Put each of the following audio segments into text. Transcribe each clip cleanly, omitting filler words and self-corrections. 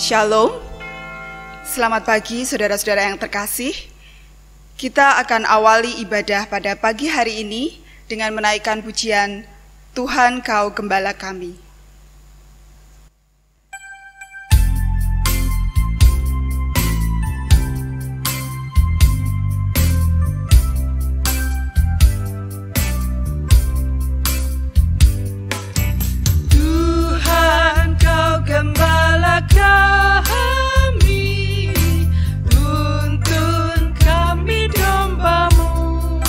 Shalom, selamat pagi saudara-saudara yang terkasih. Kita akan awali ibadah pada pagi hari ini dengan menaikkan pujian Tuhan Kau Gembala Kami. Tuhan Kau Gembala kami, tuntun kami domba-Mu.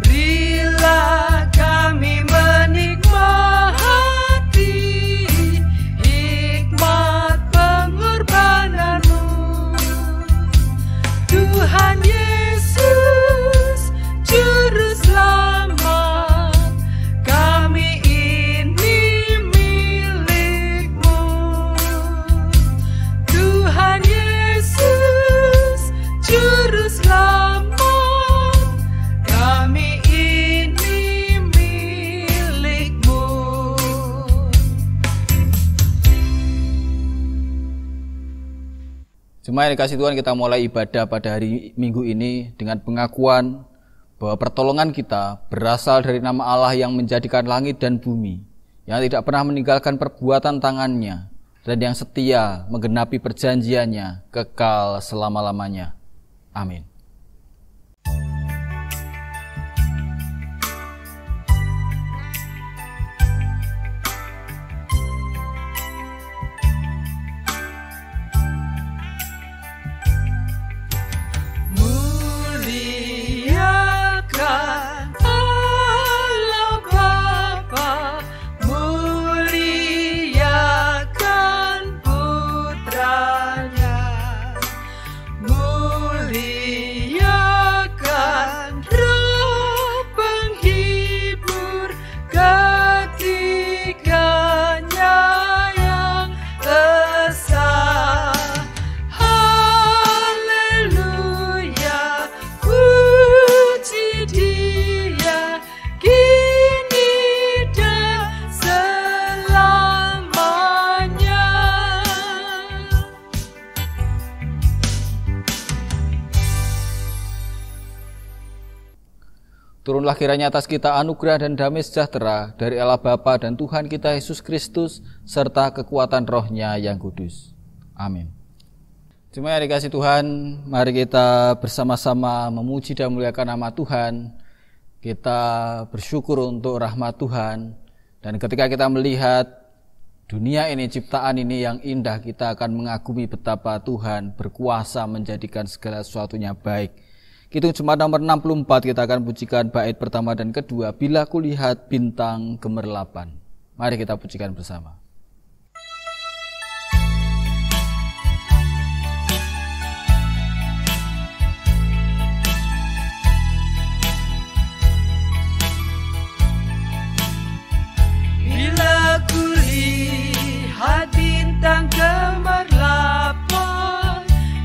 Berilah kami menikmati hikmat pengorbanan-Mu. Tuhan Yesus, Juru Selamat, kami ini milik-Mu. Tuhan Yesus, Juru Selamat, kami ini milik-Mu. Jemaat yang dikasih Tuhan, kita mulai ibadah pada hari Minggu ini dengan pengakuan bahwa pertolongan kita berasal dari nama Allah yang menjadikan langit dan bumi, yang tidak pernah meninggalkan perbuatan tangannya, dan yang setia menggenapi perjanjiannya kekal selama-lamanya. Amin. Muliakan Allah Bapa, muliakan Putranya, muliakan Roh Penghibur ketiganya yang esa. Haleluya, puji Dia kini dan selamanya. Turunlah kiranya atas kita anugerah dan damai sejahtera dari Allah Bapa dan Tuhan kita Yesus Kristus, serta kekuatan Roh-Nya yang kudus. Amin. Jemaat yang dikasih Tuhan, mari kita bersama-sama memuji dan memuliakan nama Tuhan. Kita bersyukur untuk rahmat Tuhan, dan ketika kita melihat dunia ini, ciptaan ini yang indah, kita akan mengagumi betapa Tuhan berkuasa menjadikan segala sesuatunya baik. Kidung Jemaat nomor 64, kita akan pujikan bait pertama dan kedua, Bila Kulihat Bintang Gemerlapan. Mari kita pujikan bersama. Bila kulihat bintang gemerlapan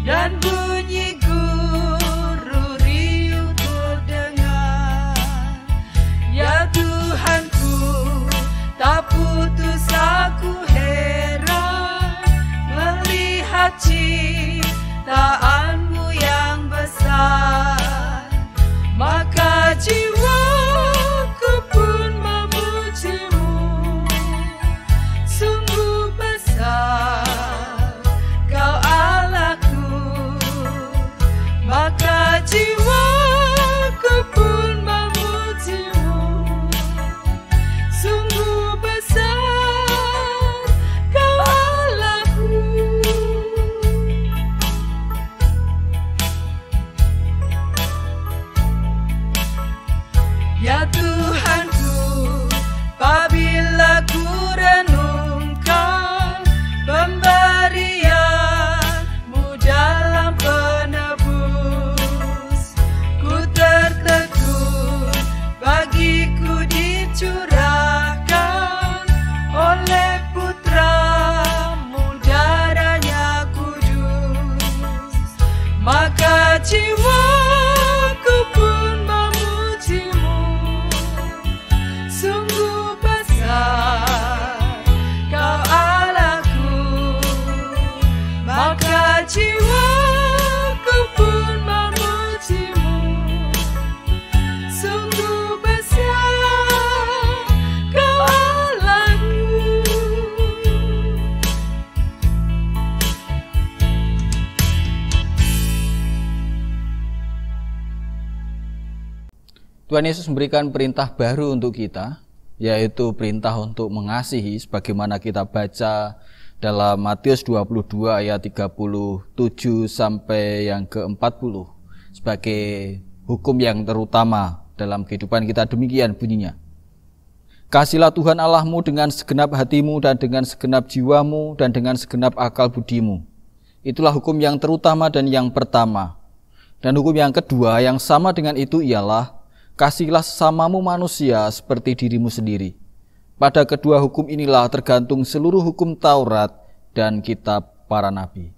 dan bunyi guru riuh terdengar, ya Tuhanku, tak putus aku heran melihat ciptaan-Mu yang besar. Maka jiwaku pun memuji-Mu, sungguh besar Kau Allahku. Maka jiwaku pun memuji-Mu, sungguh besar Kau Allahku. Ya Tuhanku, apabila ku renungkan pemberian-Mu dalam penebus, ku tertegun bagiku dicurahkan oleh Putra-Mu darahnya kudus. Maka jiwaku pun memuji-Mu, sungguh besar Kau Allahku. Tuhan Yesus memberikan perintah baru untuk kita, yaitu perintah untuk mengasihi, sebagaimana kita baca dalam Matius 22 ayat 37 sampai yang ke-40 sebagai hukum yang terutama dalam kehidupan kita. Demikian bunyinya: Kasihilah Tuhan Allahmu dengan segenap hatimu dan dengan segenap jiwamu dan dengan segenap akal budimu. Itulah hukum yang terutama dan yang pertama. Dan hukum yang kedua yang sama dengan itu ialah, kasihilah sesamamu manusia seperti dirimu sendiri. Pada kedua hukum inilah tergantung seluruh hukum Taurat dan kitab para nabi.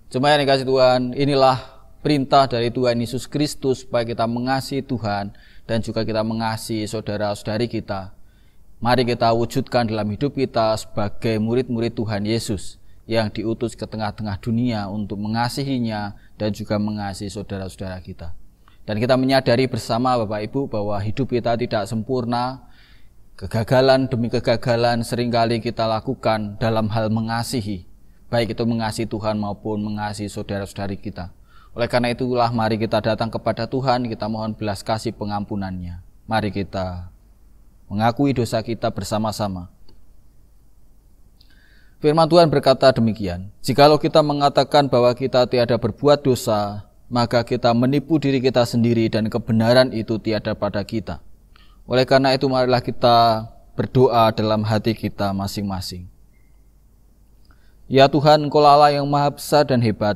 Jemaat yang dikasihi Tuhan, inilah perintah dari Tuhan Yesus Kristus supaya kita mengasihi Tuhan dan juga kita mengasihi saudara-saudari kita. Mari kita wujudkan dalam hidup kita sebagai murid-murid Tuhan Yesus yang diutus ke tengah-tengah dunia untuk mengasihinya dan juga mengasihi saudara-saudara kita. Dan kita menyadari bersama Bapak Ibu bahwa hidup kita tidak sempurna. Kegagalan demi kegagalan seringkali kita lakukan dalam hal mengasihi, baik itu mengasihi Tuhan maupun mengasihi saudara-saudari kita. Oleh karena itulah mari kita datang kepada Tuhan, kita mohon belas kasih pengampunannya. Mari kita mengakui dosa kita bersama-sama. Firman Tuhan berkata demikian, jikalau kita mengatakan bahwa kita tiada berbuat dosa, maka kita menipu diri kita sendiri dan kebenaran itu tiada pada kita. Oleh karena itu marilah kita berdoa dalam hati kita masing-masing. Ya Tuhan, Engkau Allah yang maha besar dan hebat.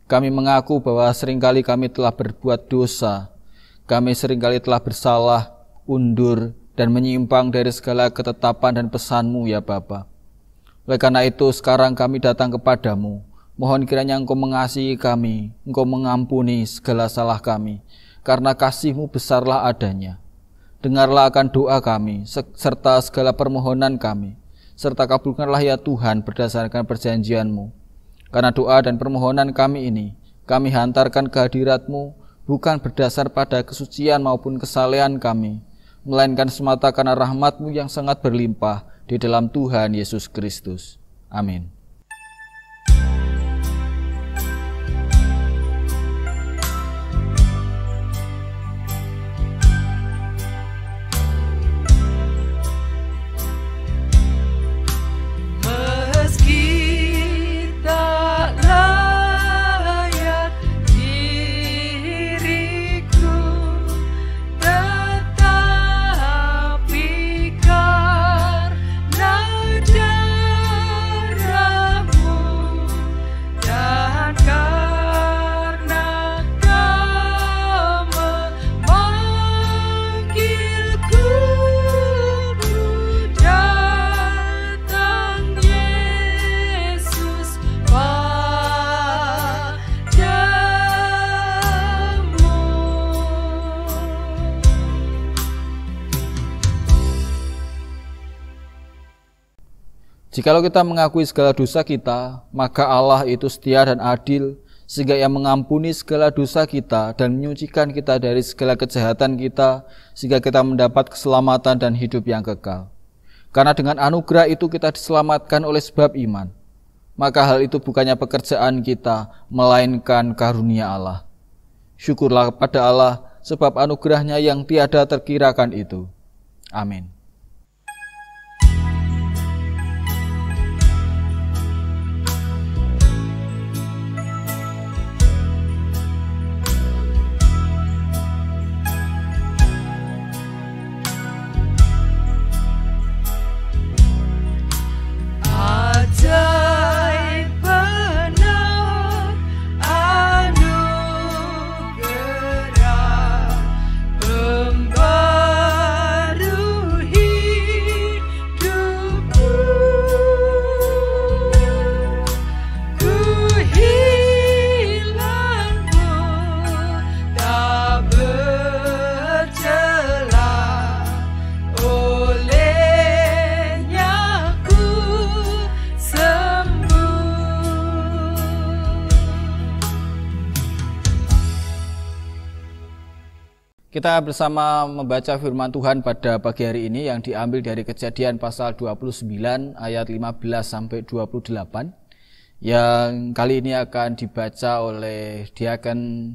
Kami mengaku bahwa seringkali kami telah berbuat dosa. Kami seringkali telah bersalah, undur, dan menyimpang dari segala ketetapan dan pesan-Mu ya Bapa. Oleh karena itu sekarang kami datang kepadamu. Mohon kiranya Engkau mengasihi kami, Engkau mengampuni segala salah kami, karena kasih-Mu besarlah adanya. Dengarlah akan doa kami, serta segala permohonan kami, serta kabulkanlah ya Tuhan berdasarkan perjanjian-Mu. Karena doa dan permohonan kami ini, kami hantarkan ke hadirat-Mu, bukan berdasar pada kesucian maupun kesalehan kami, melainkan semata karena rahmat-Mu yang sangat berlimpah di dalam Tuhan Yesus Kristus. Amin. Jikalau kita mengakui segala dosa kita, maka Allah itu setia dan adil, sehingga Ia mengampuni segala dosa kita dan menyucikan kita dari segala kejahatan kita, sehingga kita mendapat keselamatan dan hidup yang kekal. Karena dengan anugerah itu kita diselamatkan oleh sebab iman. Maka hal itu bukannya pekerjaan kita, melainkan karunia Allah. Syukurlah kepada Allah, sebab anugerahnya yang tiada terkirakan itu. Amin. Kita bersama membaca firman Tuhan pada pagi hari ini yang diambil dari Kejadian pasal 29 ayat 15 sampai 28 yang kali ini akan dibaca oleh Diaken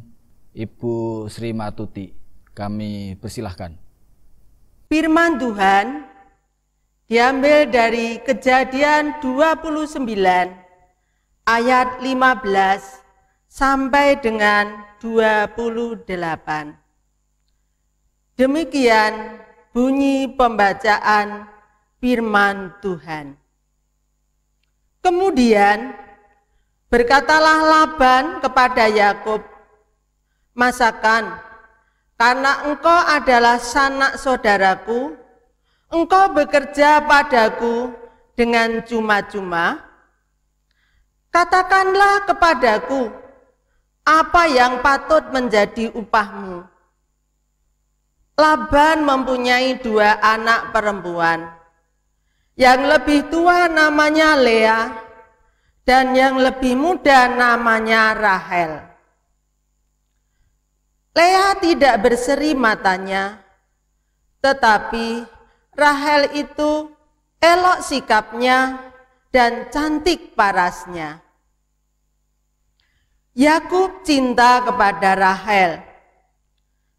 Ibu Sri Matuti. Kami persilahkan. Firman Tuhan diambil dari Kejadian 29 ayat 15 sampai dengan 28. Demikian bunyi pembacaan firman Tuhan. Kemudian berkatalah Laban kepada Yakub, "Masakan, karena engkau adalah sanak saudaraku, engkau bekerja padaku dengan cuma-cuma? Katakanlah kepadaku, apa yang patut menjadi upahmu?" Laban mempunyai 2 anak perempuan. Yang lebih tua namanya Lea, dan yang lebih muda namanya Rahel. Lea tidak berseri matanya, tetapi Rahel itu elok sikapnya dan cantik parasnya. Yakub cinta kepada Rahel.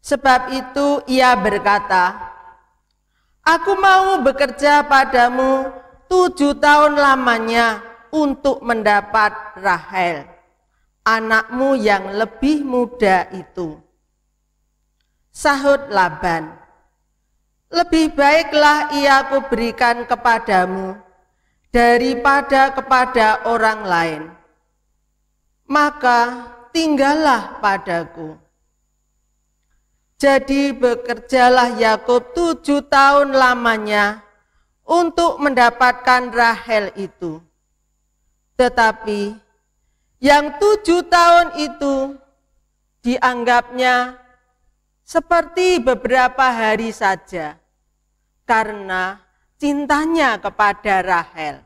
Sebab itu ia berkata, "Aku mau bekerja padamu 7 tahun lamanya untuk mendapat Rahel, anakmu yang lebih muda itu." Sahut Laban, "Lebih baiklah ia aku berikan kepadamu daripada kepada orang lain. Maka tinggallah padaku." Jadi bekerjalah Yakub 7 tahun lamanya untuk mendapatkan Rahel itu. Tetapi yang 7 tahun itu dianggapnya seperti beberapa hari saja, karena cintanya kepada Rahel.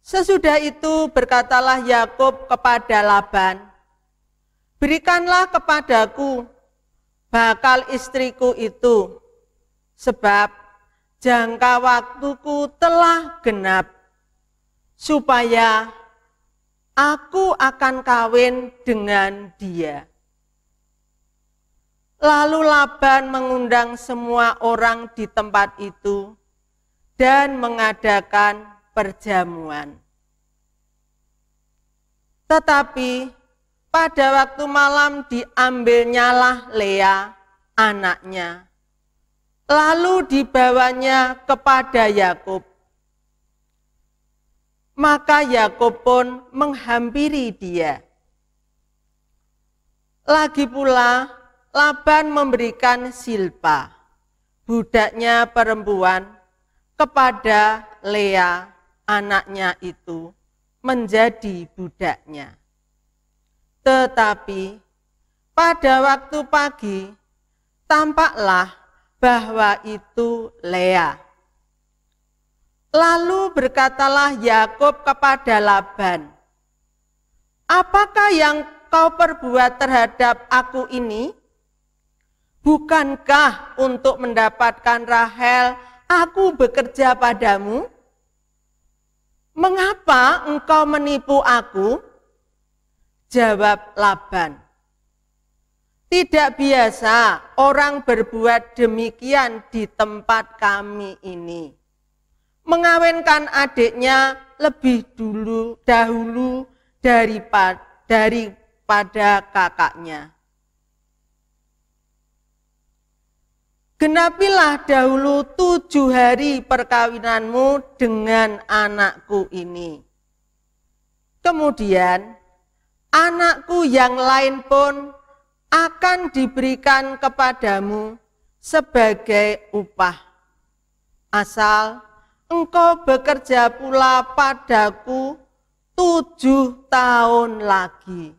Sesudah itu berkatalah Yakub kepada Laban, "Berikanlah kepadaku bakal istriku itu, sebab jangka waktuku telah genap, supaya aku akan kawin dengan dia." Lalu Laban mengundang semua orang di tempat itu dan mengadakan perjamuan. Tetapi pada waktu malam diambilnyalah Lea, anaknya, lalu dibawanya kepada Yakub. Maka Yakub pun menghampiri dia. Lagi pula Laban memberikan Silpa, budaknya perempuan, kepada Lea, anaknya itu, menjadi budaknya. Tetapi pada waktu pagi tampaklah bahwa itu Lea. Lalu berkatalah Yakub kepada Laban, "Apakah yang kau perbuat terhadap aku ini? Bukankah untuk mendapatkan Rahel aku bekerja padamu? Mengapa engkau menipu aku?" Jawab Laban, "Tidak biasa orang berbuat demikian di tempat kami ini. Mengawinkan adiknya lebih dahulu daripada kakaknya. Genapilah dahulu 7 hari perkawinanmu dengan anakku ini. Kemudian anakku yang lain pun akan diberikan kepadamu sebagai upah, asal engkau bekerja pula padaku 7 tahun lagi."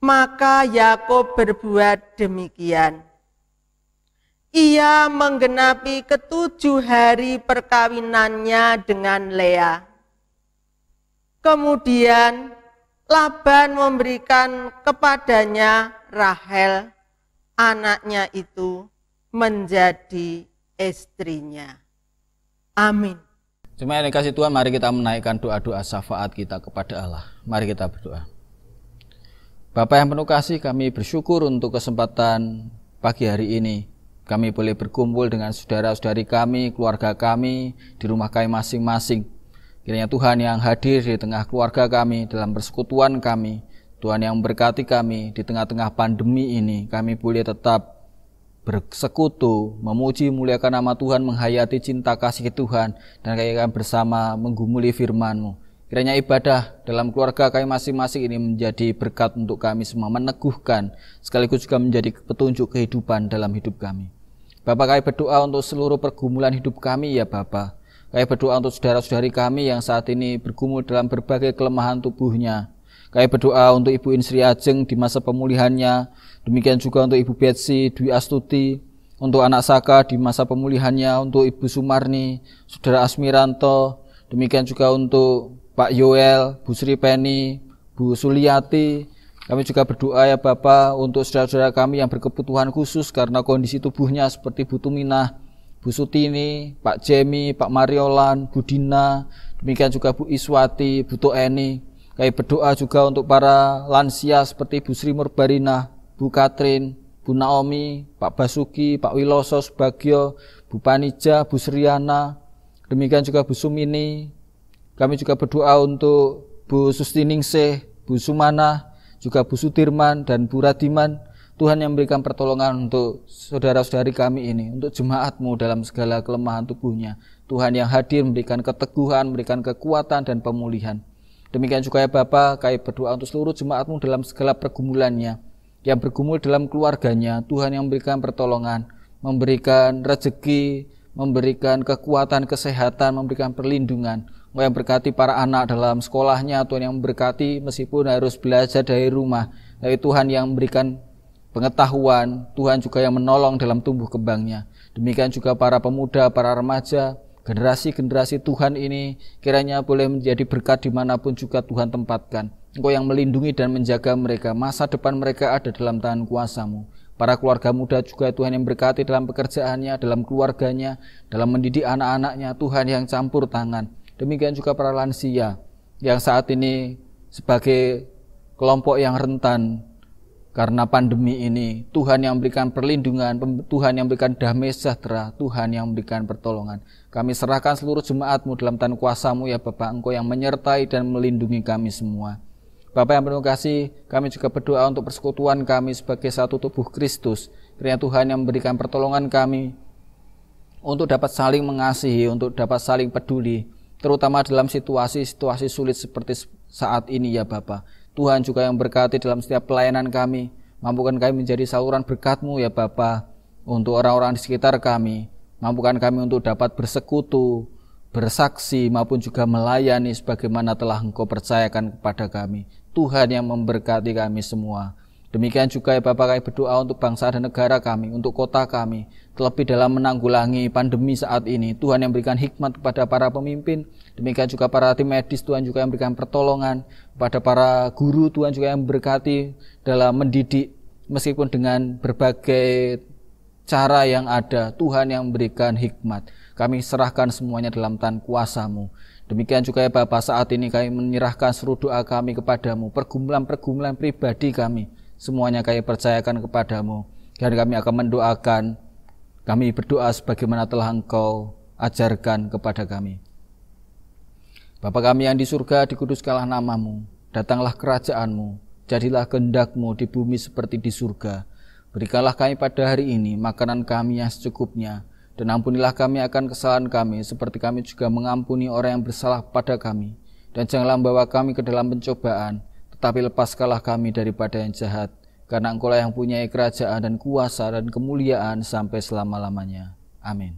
Maka Yakub berbuat demikian. Ia menggenapi ke-7 hari perkawinannya dengan Lea. Kemudian Laban memberikan kepadanya Rahel, anaknya itu, menjadi istrinya. Amin. Jemaat yang dikasihi Tuhan, mari kita menaikkan doa-doa syafaat kita kepada Allah. Mari kita berdoa. Bapa yang penuh kasih, kami bersyukur untuk kesempatan pagi hari ini. Kami boleh berkumpul dengan saudara-saudari kami, keluarga kami, di rumah kami masing-masing. Kiranya Tuhan yang hadir di tengah keluarga kami, dalam persekutuan kami, Tuhan yang memberkati kami di tengah-tengah pandemi ini, kami boleh tetap bersekutu, memuji, muliakan nama Tuhan, menghayati cinta kasih Tuhan, dan kami bersama menggumuli firman-Mu. Kiranya ibadah dalam keluarga kami masing-masing ini menjadi berkat untuk kami semua, meneguhkan, sekaligus juga menjadi petunjuk kehidupan dalam hidup kami. Bapa, kami berdoa untuk seluruh pergumulan hidup kami ya Bapa. Kami berdoa untuk saudara-saudari kami yang saat ini bergumul dalam berbagai kelemahan tubuhnya. Kami berdoa untuk Ibu Insri Ajeng di masa pemulihannya. Demikian juga untuk Ibu Betsy Dwi Astuti, untuk anak Saka di masa pemulihannya, untuk Ibu Sumarni, Saudara Asmiranto. Demikian juga untuk Pak Yoel, Bu Sri Penny, Bu Suliati. Kami juga berdoa ya Bapak untuk saudara-saudara kami yang berkebutuhan khusus karena kondisi tubuhnya seperti Bu Tuminah, Bu Sutini, Pak Jemi, Pak Mariolan, Bu Dina. Demikian juga Bu Iswati, Bu Toeni. Kami berdoa juga untuk para lansia seperti Bu Sri Murbarina, Bu Katrin, Bu Naomi, Pak Basuki, Pak Wiloso Subagio, Bu Panija, Bu Sriana. Demikian juga Bu Sumini. Kami juga berdoa untuk Bu Sustiningsih, Bu Sumana, juga Bu Sudirman dan Bu Radiman. Tuhan yang memberikan pertolongan untuk saudara-saudari kami ini, untuk jemaat-Mu dalam segala kelemahan tubuhnya. Tuhan yang hadir memberikan keteguhan, memberikan kekuatan dan pemulihan. Demikian juga ya Bapa, kami berdoa untuk seluruh jemaat-Mu dalam segala pergumulannya, yang bergumul dalam keluarganya. Tuhan yang memberikan pertolongan, memberikan rezeki, memberikan kekuatan, kesehatan, memberikan perlindungan. Yang berkati para anak dalam sekolahnya, Tuhan yang memberkati meskipun harus belajar dari rumah. Tapi Tuhan yang memberikan pengetahuan, Tuhan juga yang menolong dalam tumbuh kembangnya. Demikian juga para pemuda, para remaja, generasi-generasi Tuhan ini kiranya boleh menjadi berkat dimanapun juga Tuhan tempatkan. Engkau yang melindungi dan menjaga mereka. Masa depan mereka ada dalam tangan kuasa-Mu. Para keluarga muda juga Tuhan yang berkati dalam pekerjaannya, dalam keluarganya, dalam mendidik anak-anaknya. Tuhan yang campur tangan. Demikian juga para lansia yang saat ini sebagai kelompok yang rentan karena pandemi ini. Tuhan yang memberikan perlindungan, Tuhan yang memberikan damai sejahtera, Tuhan yang memberikan pertolongan. Kami serahkan seluruh jemaat-Mu dalam tangan kuasa-Mu ya Bapak. Engkau yang menyertai dan melindungi kami semua. Bapak yang penuh kasih, kami juga berdoa untuk persekutuan kami sebagai satu tubuh Kristus. Kiranya Tuhan yang memberikan pertolongan kami untuk dapat saling mengasihi, untuk dapat saling peduli, terutama dalam situasi-situasi sulit seperti saat ini ya Bapak. Tuhan juga yang berkati dalam setiap pelayanan kami. Mampukan kami menjadi saluran berkat-Mu ya Bapa untuk orang-orang di sekitar kami. Mampukan kami untuk dapat bersekutu, bersaksi maupun juga melayani sebagaimana telah Engkau percayakan kepada kami. Tuhan yang memberkati kami semua. Demikian juga ya Bapak, kami berdoa untuk bangsa dan negara kami, untuk kota kami, terlebih dalam menanggulangi pandemi saat ini. Tuhan yang berikan hikmat kepada para pemimpin, demikian juga para tim medis. Tuhan juga yang berikan pertolongan kepada para guru. Tuhan juga yang memberkati dalam mendidik, meskipun dengan berbagai cara yang ada. Tuhan yang memberikan hikmat. Kami serahkan semuanya dalam tangan kuasa-Mu. Demikian juga ya Bapak, saat ini kami menyerahkan seluruh doa kami kepada-Mu, pergumulan-pergumulan pribadi kami, semuanya kami percayakan kepada-Mu. Dan kami akan mendoakan, kami berdoa sebagaimana telah Engkau ajarkan kepada kami. Bapa kami yang di surga, dikuduskanlah nama-Mu, datanglah kerajaan-Mu, jadilah kehendak-Mu di bumi seperti di surga. Berikanlah kami pada hari ini makanan kami yang secukupnya, dan ampunilah kami akan kesalahan kami, seperti kami juga mengampuni orang yang bersalah pada kami. Dan janganlah membawa kami ke dalam pencobaan, tetapi lepaskanlah kami daripada yang jahat, karena Engkau lah yang punya kerajaan dan kuasa dan kemuliaan sampai selama-lamanya. Amin.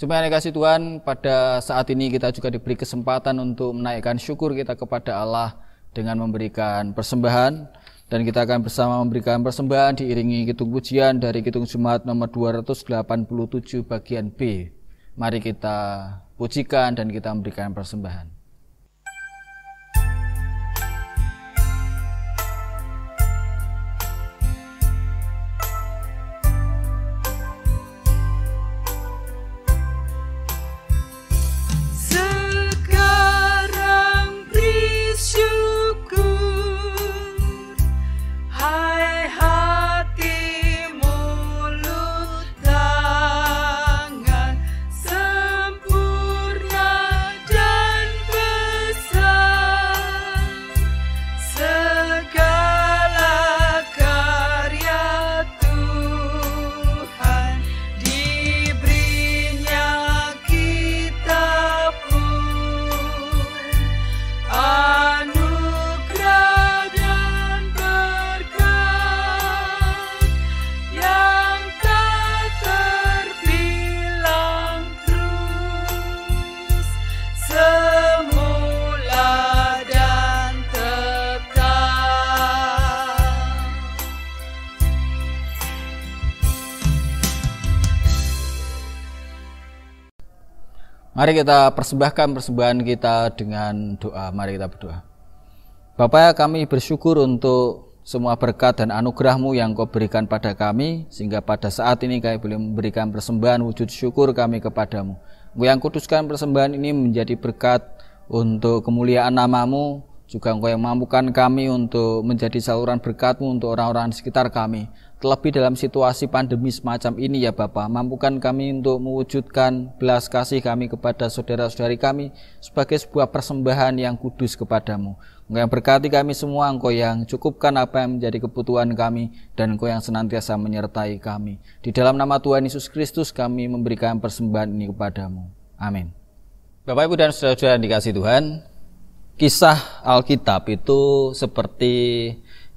Jemaat yang dikasihi Tuhan, pada saat ini kita juga diberi kesempatan untuk menaikkan syukur kita kepada Allah dengan memberikan persembahan. Dan kita akan bersama memberikan persembahan diiringi kidung pujian dari kidung Jemaat nomor 287 bagian B. Mari kita pujikan dan kita memberikan persembahan. Mari kita persembahkan persembahan kita dengan doa. Mari kita berdoa. Bapa, kami bersyukur untuk semua berkat dan anugerah-Mu yang Kau berikan pada kami, sehingga pada saat ini kami boleh memberikan persembahan wujud syukur kami kepadamu. Engkau yang kuduskan persembahan ini menjadi berkat untuk kemuliaan nama-Mu, juga Engkau yang mampukan kami untuk menjadi saluran berkat-Mu untuk orang-orang di sekitar kami. Terlebih dalam situasi pandemi semacam ini ya Bapa, mampukan kami untuk mewujudkan belas kasih kami kepada saudara-saudari kami sebagai sebuah persembahan yang kudus kepadamu. Engkau yang berkati kami semua, Engkau yang cukupkan apa yang menjadi kebutuhan kami, dan Engkau yang senantiasa menyertai kami. Di dalam nama Tuhan Yesus Kristus kami memberikan persembahan ini kepadamu. Amin. Bapak, Ibu, dan saudara-saudara yang dikasihi Tuhan, kisah Alkitab itu seperti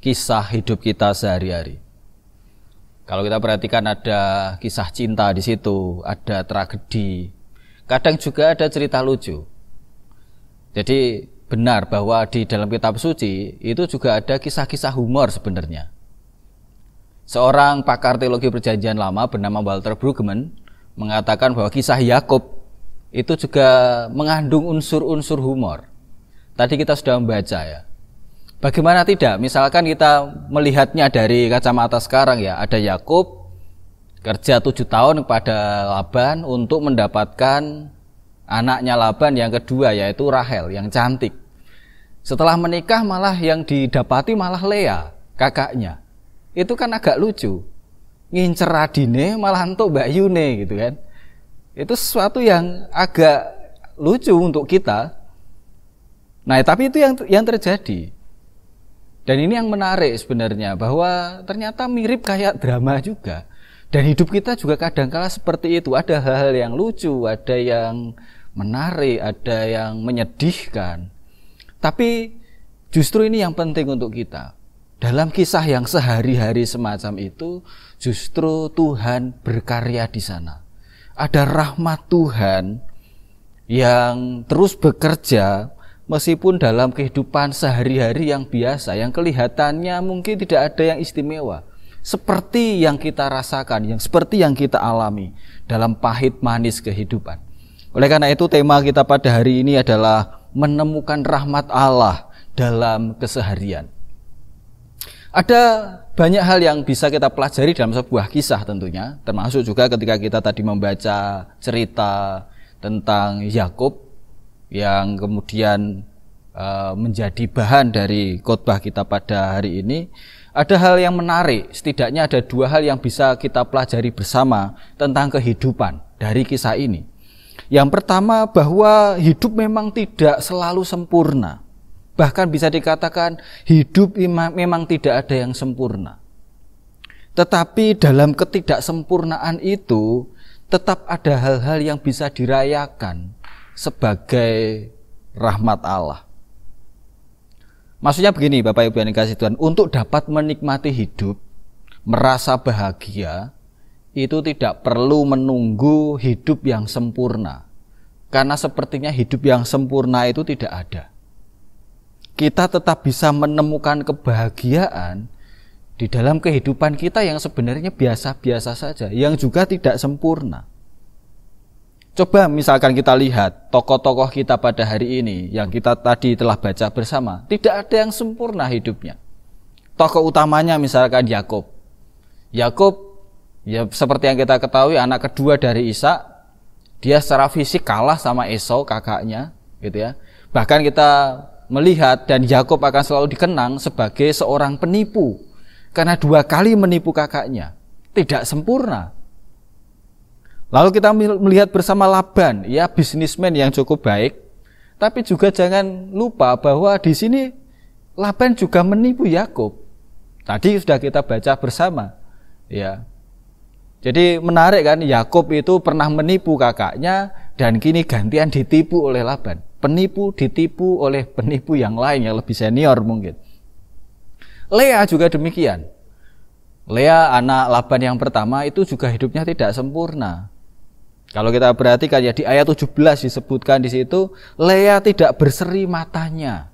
kisah hidup kita sehari-hari. Kalau kita perhatikan ada kisah cinta di situ, ada tragedi, kadang juga ada cerita lucu. Jadi benar bahwa di dalam kitab suci itu juga ada kisah-kisah humor sebenarnya. Seorang pakar teologi perjanjian lama bernama Walter Brueggemann mengatakan bahwa kisah Yakub itu juga mengandung unsur-unsur humor. Tadi kita sudah membaca ya. Bagaimana tidak? Misalkan kita melihatnya dari kacamata sekarang ya, ada Yakub kerja 7 tahun kepada Laban untuk mendapatkan anaknya Laban yang kedua, yaitu Rahel yang cantik. Setelah menikah malah yang didapati malah Lea, kakaknya. Itu kan agak lucu. Ngincer adine malah entuk mbakyune gitu kan. Itu sesuatu yang agak lucu untuk kita. Nah, tapi itu yang terjadi. Dan ini yang menarik sebenarnya, bahwa ternyata mirip kayak drama juga. Dan hidup kita juga kadang-kala seperti itu. Ada hal-hal yang lucu, ada yang menarik, ada yang menyedihkan. Tapi justru ini yang penting untuk kita. Dalam kisah yang sehari-hari semacam itu, justru Tuhan berkarya di sana. Ada rahmat Tuhan yang terus bekerja, meskipun dalam kehidupan sehari-hari yang biasa, yang kelihatannya mungkin tidak ada yang istimewa, seperti yang kita rasakan, yang seperti yang kita alami dalam pahit manis kehidupan. Oleh karena itu tema kita pada hari ini adalah menemukan rahmat Allah dalam keseharian. Ada banyak hal yang bisa kita pelajari dalam sebuah kisah tentunya, termasuk juga ketika kita tadi membaca cerita tentang Yakub yang kemudian menjadi bahan dari khotbah kita pada hari ini. Ada hal yang menarik, setidaknya ada 2 hal yang bisa kita pelajari bersama tentang kehidupan dari kisah ini. Yang pertama, bahwa hidup memang tidak selalu sempurna. Bahkan bisa dikatakan hidup memang tidak ada yang sempurna. Tetapi dalam ketidaksempurnaan itu tetap ada hal-hal yang bisa dirayakan sebagai rahmat Allah. Maksudnya begini Bapak Ibu yang dikasihi Tuhan, untuk dapat menikmati hidup, merasa bahagia, itu tidak perlu menunggu hidup yang sempurna. Karena sepertinya hidup yang sempurna itu tidak ada. Kita tetap bisa menemukan kebahagiaan di dalam kehidupan kita yang sebenarnya biasa-biasa saja, yang juga tidak sempurna. Coba misalkan kita lihat tokoh-tokoh kita pada hari ini yang kita tadi telah baca bersama, tidak ada yang sempurna hidupnya. Tokoh utamanya misalkan Yakub. Yakub ya seperti yang kita ketahui anak kedua dari Ishak. Dia secara fisik kalah sama Esau kakaknya, gitu ya. Bahkan kita melihat dan Yakub akan selalu dikenang sebagai seorang penipu karena 2 kali menipu kakaknya. Tidak sempurna. Lalu kita melihat bersama Laban, ya bisnismen yang cukup baik, tapi juga jangan lupa bahwa di sini Laban juga menipu Yakub. Tadi sudah kita baca bersama, ya. Jadi menarik kan, Yakub itu pernah menipu kakaknya dan kini gantian ditipu oleh Laban. Penipu ditipu oleh penipu yang lain yang lebih senior mungkin. Lea juga demikian. Lea anak Laban yang pertama itu juga hidupnya tidak sempurna. Kalau kita perhatikan ya di ayat 17 disebutkan di situ, Lea tidak berseri matanya.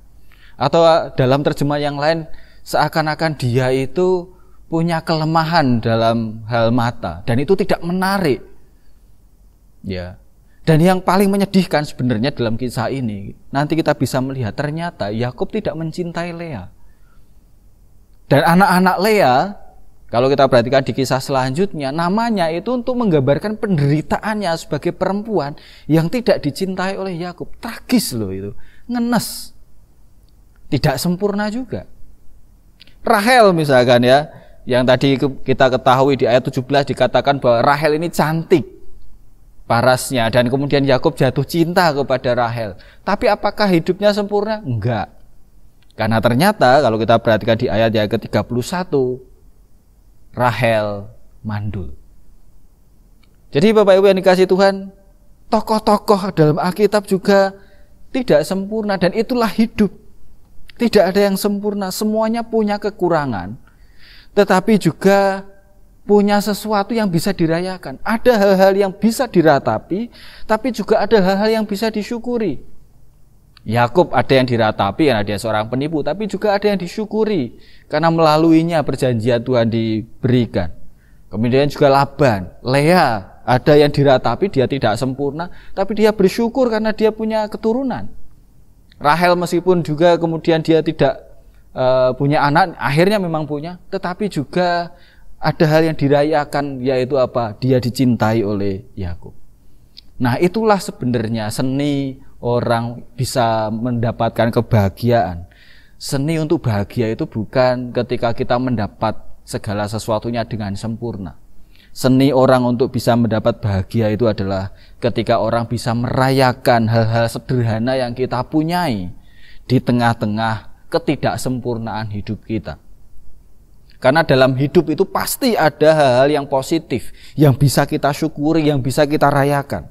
Atau dalam terjemahan yang lain, seakan-akan dia itu punya kelemahan dalam hal mata dan itu tidak menarik. Ya. Dan yang paling menyedihkan sebenarnya dalam kisah ini, nanti kita bisa melihat ternyata Yakub tidak mencintai Lea. Dan anak-anak Lea, kalau kita perhatikan di kisah selanjutnya, namanya itu untuk menggambarkan penderitaannya sebagai perempuan yang tidak dicintai oleh Yakub. Tragis loh itu, ngenes. Tidak sempurna juga. Rahel misalkan ya, yang tadi kita ketahui di ayat 17 dikatakan bahwa Rahel ini cantik parasnya, dan kemudian Yakub jatuh cinta kepada Rahel. Tapi apakah hidupnya sempurna? Enggak. Karena ternyata kalau kita perhatikan di ayat yang ke-31, Rahel mandul. Jadi Bapak Ibu yang dikasihi Tuhan, tokoh-tokoh dalam Alkitab juga tidak sempurna, dan itulah hidup. Tidak ada yang sempurna, semuanya punya kekurangan, tetapi juga punya sesuatu yang bisa dirayakan. Ada hal-hal yang bisa diratapi, tapi juga ada hal-hal yang bisa disyukuri. Yakub ada yang diratapi karena dia seorang penipu, tapi juga ada yang disyukuri karena melaluinya perjanjian Tuhan diberikan. Kemudian juga Laban, Lea, ada yang diratapi, dia tidak sempurna, tapi dia bersyukur karena dia punya keturunan. Rahel meskipun juga kemudian dia tidak punya anak, akhirnya memang punya, tetapi juga ada hal yang dirayakan, yaitu apa? Dia dicintai oleh Yakub. Nah, itulah sebenarnya seni orang bisa mendapatkan kebahagiaan. Seni untuk bahagia itu bukan ketika kita mendapat segala sesuatunya dengan sempurna. Seni orang untuk bisa mendapat bahagia itu adalah ketika orang bisa merayakan hal-hal sederhana yang kita punyai di tengah-tengah ketidaksempurnaan hidup kita. Karena dalam hidup itu pasti ada hal-hal yang positif, yang bisa kita syukuri, yang bisa kita rayakan.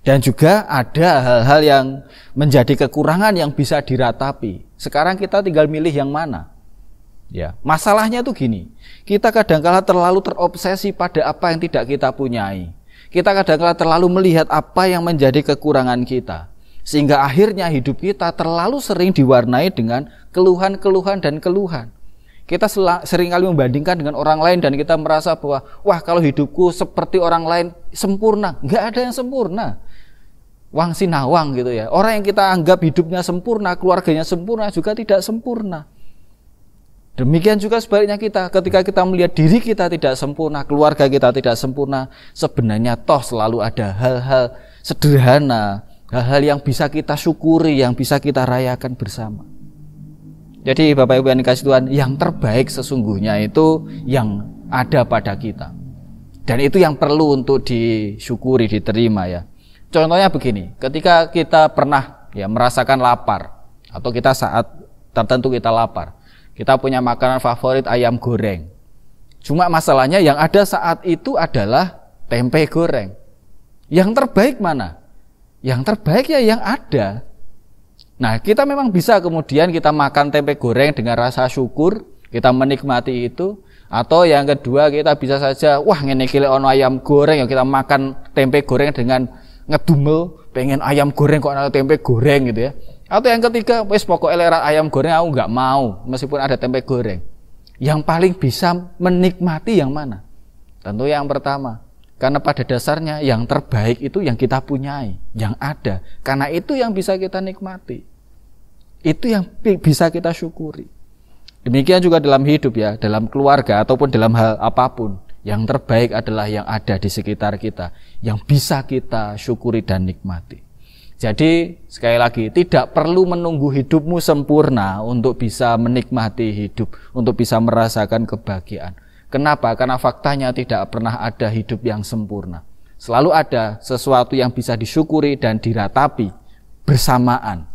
Dan juga ada hal-hal yang menjadi kekurangan yang bisa diratapi. Sekarang kita tinggal milih yang mana. Ya, masalahnya tuh gini, kita kadang-kala terlalu terobsesi pada apa yang tidak kita punyai. Kita kadang-kala terlalu melihat apa yang menjadi kekurangan kita, sehingga akhirnya hidup kita terlalu sering diwarnai dengan keluhan-keluhan dan keluhan. Kita sering kali membandingkan dengan orang lain dan kita merasa bahwa wah, kalau hidupku seperti orang lain sempurna. Nggak ada yang sempurna. Wang sinawang gitu ya. Orang yang kita anggap hidupnya sempurna, keluarganya sempurna, juga tidak sempurna. Demikian juga sebaliknya kita, ketika kita melihat diri kita tidak sempurna, keluarga kita tidak sempurna, sebenarnya toh selalu ada hal-hal sederhana, hal-hal yang bisa kita syukuri, yang bisa kita rayakan bersama. Jadi Bapak Ibu yang dikasihi Tuhan, yang terbaik sesungguhnya itu yang ada pada kita. Dan itu yang perlu untuk disyukuri, diterima ya. Contohnya begini, ketika kita pernah ya merasakan lapar, atau kita saat tertentu kita lapar, kita punya makanan favorit ayam goreng. Cuma masalahnya yang ada saat itu adalah tempe goreng. Yang terbaik mana? Yang terbaik ya yang ada. Nah, kita memang bisa kemudian kita makan tempe goreng dengan rasa syukur, kita menikmati itu. Atau yang kedua, kita bisa saja, wah ngene iki ono ayam goreng, ya kita makan tempe goreng dengan ngedumel, pengen ayam goreng kok ada tempe goreng gitu ya. Atau yang ketiga, wis pokoknya lewat ayam goreng aku nggak mau, meskipun ada tempe goreng. Yang paling bisa menikmati yang mana? Tentu yang pertama. Karena pada dasarnya yang terbaik itu yang kita punyai, yang ada. Karena itu yang bisa kita nikmati. Itu yang bisa kita syukuri. Demikian juga dalam hidup ya, dalam keluarga ataupun dalam hal apapun. Yang terbaik adalah yang ada di sekitar kita, yang bisa kita syukuri dan nikmati. Jadi sekali lagi, tidak perlu menunggu hidupmu sempurna untuk bisa menikmati hidup, untuk bisa merasakan kebahagiaan. Kenapa? Karena faktanya tidak pernah ada hidup yang sempurna. Selalu ada sesuatu yang bisa disyukuri dan diratapi bersamaan.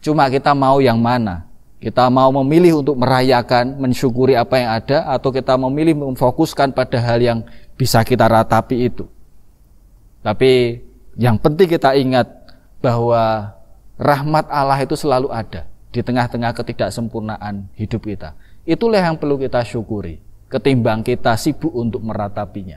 Cuma kita mau yang mana? Kita mau memilih untuk merayakan, mensyukuri apa yang ada, atau kita memilih memfokuskan pada hal yang bisa kita ratapi itu. Tapi yang penting kita ingat bahwa rahmat Allah itu selalu ada di tengah-tengah ketidaksempurnaan hidup kita. Itulah yang perlu kita syukuri, ketimbang kita sibuk untuk meratapinya.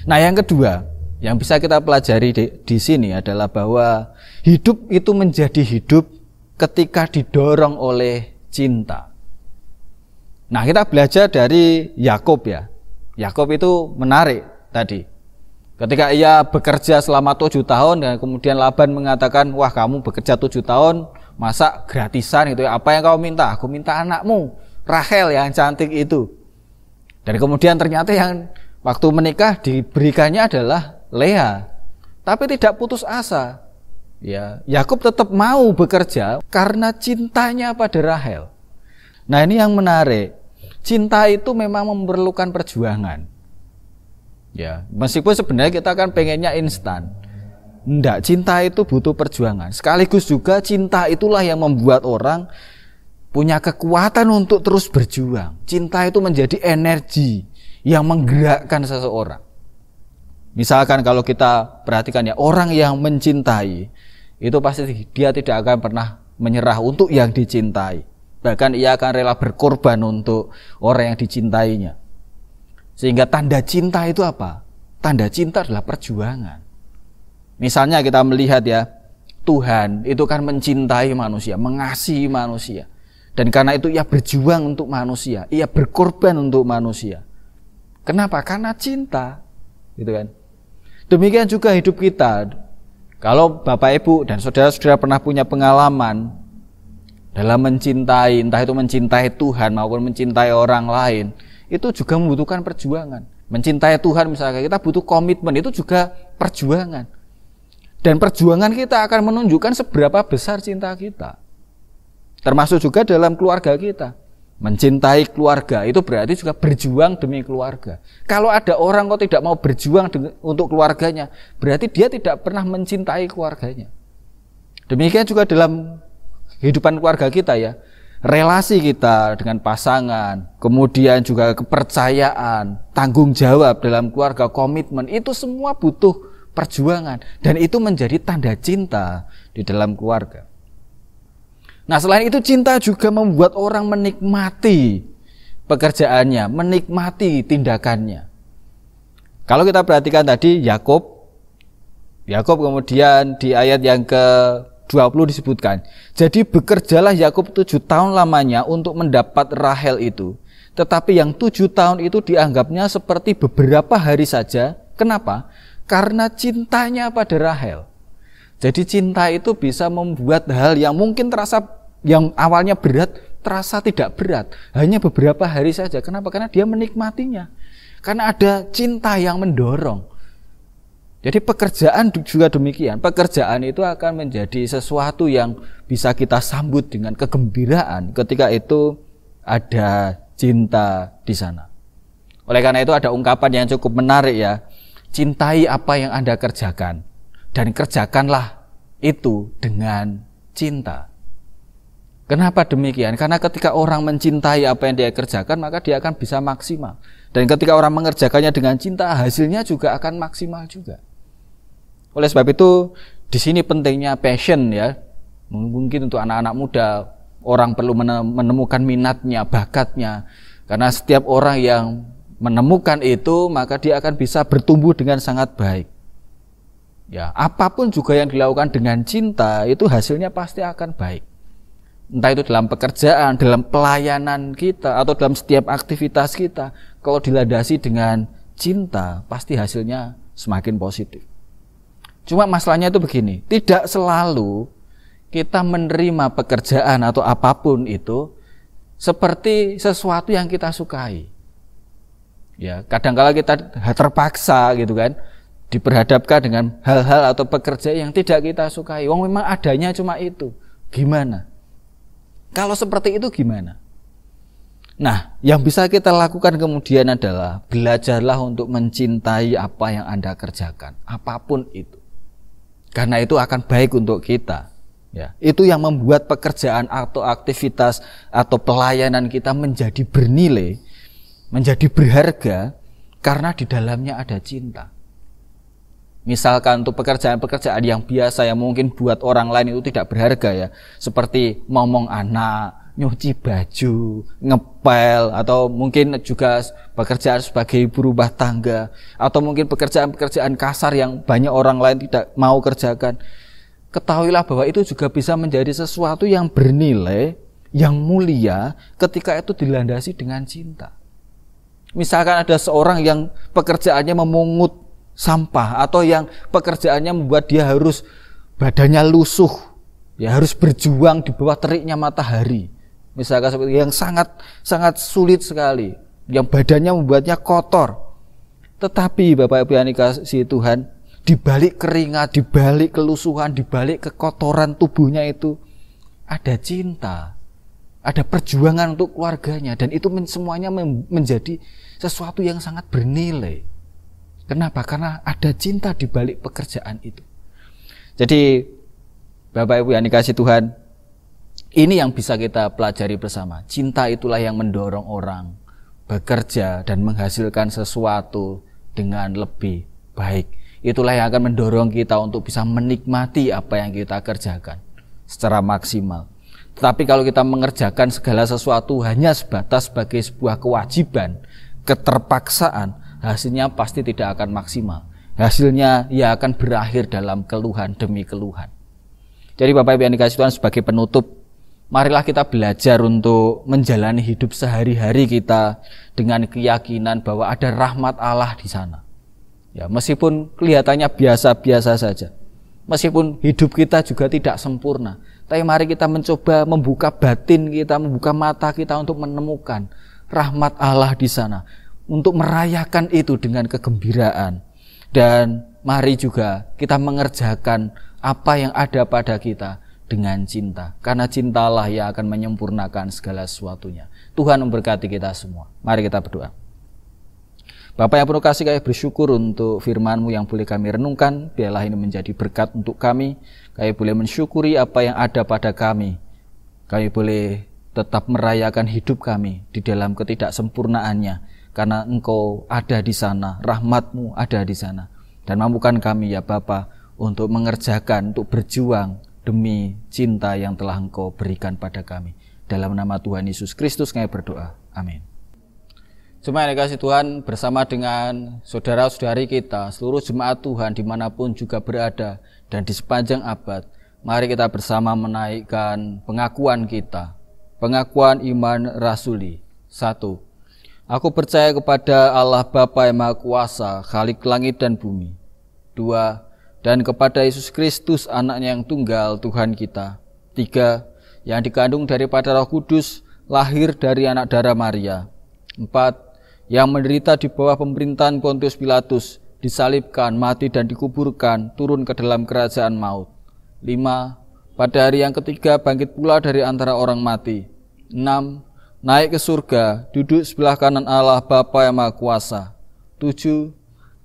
Nah, yang kedua yang bisa kita pelajari di sini adalah bahwa hidup itu menjadi hidup ketika didorong oleh cinta. Nah, kita belajar dari Yakub ya. Yakub itu menarik tadi. Ketika ia bekerja selama 7 tahun dan kemudian Laban mengatakan, wah kamu bekerja 7 tahun, masa gratisan gitu ya, apa yang kau minta? Aku minta anakmu, Rahel yang cantik itu. Dan kemudian ternyata yang waktu menikah diberikannya adalah Lea. Tapi tidak putus asa. Ya, Yakub tetap mau bekerja karena cintanya pada Rahel. Nah, ini yang menarik. Cinta itu memang memerlukan perjuangan. Ya, meskipun sebenarnya kita kan pengennya instan. Enggak, cinta itu butuh perjuangan. Sekaligus juga cinta itulah yang membuat orang punya kekuatan untuk terus berjuang. Cinta itu menjadi energi yang menggerakkan seseorang. Misalkan kalau kita perhatikan ya, orang yang mencintai itu pasti dia tidak akan pernah menyerah untuk yang dicintai. Bahkan ia akan rela berkorban untuk orang yang dicintainya. Sehingga tanda cinta itu apa? Tanda cinta adalah perjuangan. Misalnya kita melihat ya, Tuhan itu kan mencintai manusia, mengasihi manusia. Dan karena itu ia berjuang untuk manusia, ia berkorban untuk manusia. Kenapa? Karena cinta, gitu kan. Demikian juga hidup kita. Kalau Bapak Ibu dan saudara-saudara pernah punya pengalaman dalam mencintai, entah itu mencintai Tuhan maupun mencintai orang lain, itu juga membutuhkan perjuangan. Mencintai Tuhan misalnya kita butuh komitmen, itu juga perjuangan. Dan perjuangan kita akan menunjukkan seberapa besar cinta kita. Termasuk juga dalam keluarga kita. Mencintai keluarga itu berarti juga berjuang demi keluarga. Kalau ada orang kok tidak mau berjuang untuk keluarganya, berarti dia tidak pernah mencintai keluarganya. Demikian juga dalam kehidupan keluarga kita ya. Relasi kita dengan pasangan, kemudian juga kepercayaan, tanggung jawab dalam keluarga, komitmen, itu semua butuh perjuangan. Dan itu menjadi tanda cinta di dalam keluarga. Nah, selain itu cinta juga membuat orang menikmati pekerjaannya, menikmati tindakannya. Kalau kita perhatikan tadi Yakub kemudian di ayat yang ke-20 disebutkan, jadi bekerjalah Yakub 7 tahun lamanya untuk mendapat Rahel itu, tetapi yang 7 tahun itu dianggapnya seperti beberapa hari saja. Kenapa? Karena cintanya pada Rahel. Jadi cinta itu bisa membuat hal yang mungkin yang awalnya berat, terasa tidak berat. Hanya beberapa hari saja. Kenapa? Karena dia menikmatinya. Karena ada cinta yang mendorong. Jadi pekerjaan juga demikian. Pekerjaan itu akan menjadi sesuatu yang bisa kita sambut dengan kegembiraan ketika itu ada cinta di sana. Oleh karena itu ada ungkapan yang cukup menarik ya. Cintai apa yang Anda kerjakan, dan kerjakanlah itu dengan cinta. Kenapa demikian? Karena ketika orang mencintai apa yang dia kerjakan, maka dia akan bisa maksimal. Dan ketika orang mengerjakannya dengan cinta, hasilnya juga akan maksimal juga. Oleh sebab itu, di sini pentingnya passion ya. Mungkin untuk anak-anak muda, orang perlu menemukan minatnya, bakatnya. Karena setiap orang yang menemukan itu, maka dia akan bisa bertumbuh dengan sangat baik. Ya, apapun juga yang dilakukan dengan cinta, itu hasilnya pasti akan baik. Entah itu dalam pekerjaan, dalam pelayanan kita, atau dalam setiap aktivitas kita, kalau dilandasi dengan cinta, pasti hasilnya semakin positif. Cuma masalahnya itu begini, tidak selalu kita menerima pekerjaan atau apapun itu seperti sesuatu yang kita sukai. Ya, kadang-kala kita terpaksa gitu kan, diperhadapkan dengan hal-hal atau pekerjaan yang tidak kita sukai. Wong memang adanya cuma itu. Gimana? Kalau seperti itu gimana? Nah, yang bisa kita lakukan kemudian adalah belajarlah untuk mencintai apa yang Anda kerjakan, apapun itu. Karena itu akan baik untuk kita. Ya, itu yang membuat pekerjaan atau aktivitas atau pelayanan kita menjadi bernilai, menjadi berharga, karena di dalamnya ada cinta. Misalkan untuk pekerjaan-pekerjaan yang biasa yang mungkin buat orang lain itu tidak berharga ya, seperti ngomong anak, nyuci baju, ngepel, atau mungkin juga pekerjaan sebagai ibu rumah tangga, atau mungkin pekerjaan-pekerjaan kasar yang banyak orang lain tidak mau kerjakan. Ketahuilah bahwa itu juga bisa menjadi sesuatu yang bernilai, yang mulia ketika itu dilandasi dengan cinta. Misalkan ada seorang yang pekerjaannya memungut sampah atau yang pekerjaannya membuat dia harus badannya lusuh, ya harus berjuang di bawah teriknya matahari. Misalkan seperti yang sangat sulit sekali, yang badannya membuatnya kotor. Tetapi Bapak Ibu yang dikasihi Tuhan, di balik keringat, di balik kelusuhan, di balik kekotoran tubuhnya itu ada cinta, ada perjuangan untuk keluarganya, dan itu semuanya menjadi sesuatu yang sangat bernilai. Kenapa? Karena ada cinta di balik pekerjaan itu. Jadi Bapak Ibu yang dikasihi Tuhan, ini yang bisa kita pelajari bersama. Cinta itulah yang mendorong orang bekerja dan menghasilkan sesuatu dengan lebih baik. Itulah yang akan mendorong kita untuk bisa menikmati apa yang kita kerjakan secara maksimal. Tetapi kalau kita mengerjakan segala sesuatu hanya sebatas sebagai sebuah kewajiban, keterpaksaan, hasilnya pasti tidak akan maksimal. Hasilnya ya akan berakhir dalam keluhan demi keluhan. Jadi Bapak Ibu yang dikasihi Tuhan, sebagai penutup, marilah kita belajar untuk menjalani hidup sehari-hari kita dengan keyakinan bahwa ada rahmat Allah di sana. Ya, meskipun kelihatannya biasa-biasa saja, meskipun hidup kita juga tidak sempurna, tapi mari kita mencoba membuka batin kita, membuka mata kita untuk menemukan rahmat Allah di sana, untuk merayakan itu dengan kegembiraan. Dan mari juga kita mengerjakan apa yang ada pada kita dengan cinta, karena cintalah yang akan menyempurnakan segala sesuatunya. Tuhan memberkati kita semua. Mari kita berdoa. Bapa yang penuh kasih, kami bersyukur untuk firman-Mu yang boleh kami renungkan. Biarlah ini menjadi berkat untuk kami. Kami boleh mensyukuri apa yang ada pada kami. Kami boleh tetap merayakan hidup kami di dalam ketidaksempurnaannya, karena Engkau ada di sana, rahmat-Mu ada di sana. Dan mampukan kami ya Bapa untuk mengerjakan, untuk berjuang demi cinta yang telah Engkau berikan pada kami. Dalam nama Tuhan Yesus Kristus kami berdoa. Amin. Jemaat yang dikasihi Tuhan, bersama dengan saudara-saudari kita, seluruh jemaat Tuhan dimanapun juga berada dan di sepanjang abad, mari kita bersama menaikkan pengakuan kita, pengakuan iman rasuli. 1. Aku percaya kepada Allah Bapa yang Maha Kuasa, Khalik langit dan bumi. 2. Dan kepada Yesus Kristus, anaknya yang tunggal, Tuhan kita. 3. Yang dikandung daripada Roh Kudus, lahir dari anak darah Maria. 4. Yang menderita di bawah pemerintahan Pontius Pilatus, disalibkan, mati dan dikuburkan, turun ke dalam kerajaan maut. 5. Pada hari yang ketiga bangkit pula dari antara orang mati. 6. Naik ke surga, duduk sebelah kanan Allah Bapa yang Maha Kuasa. 7.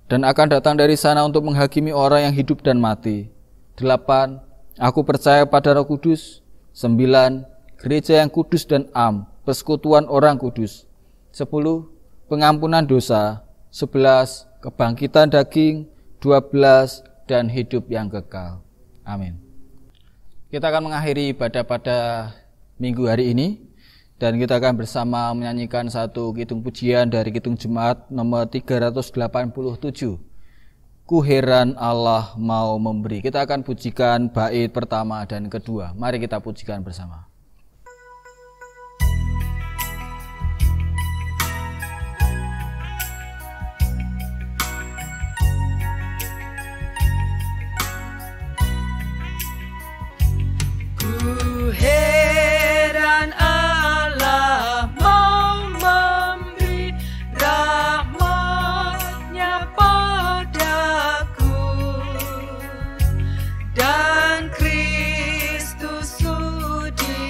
Dan akan datang dari sana untuk menghakimi orang yang hidup dan mati. 8. Aku percaya pada Roh Kudus. 9. Gereja yang kudus dan am, persekutuan orang kudus. 10. Pengampunan dosa. 11. Kebangkitan daging. 12. Dan hidup yang kekal. Amin. Kita akan mengakhiri ibadah pada minggu hari ini, dan kita akan bersama menyanyikan satu kidung pujian dari Kidung Jemaat nomor 387. Ku heran Allah mau memberi. Kita akan pujikan bait pertama dan kedua. Mari kita pujikan bersama. Ku heran Allah mau memberi rahmat-Nya padaku, dan Kristus sudi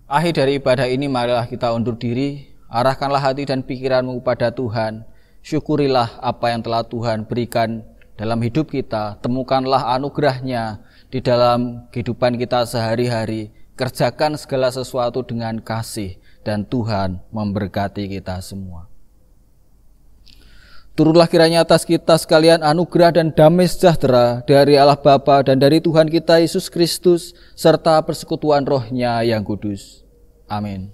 Akhir dari ibadah ini marilah kita undur diri, arahkanlah hati dan pikiranmu kepada Tuhan. Syukurilah apa yang telah Tuhan berikan dalam hidup kita, temukanlah anugerah-Nya di dalam kehidupan kita sehari-hari. Kerjakan segala sesuatu dengan kasih dan Tuhan memberkati kita semua. Turunlah kiranya atas kita sekalian anugerah dan damai sejahtera dari Allah Bapa dan dari Tuhan kita Yesus Kristus serta persekutuan Roh-Nya yang kudus. Amin.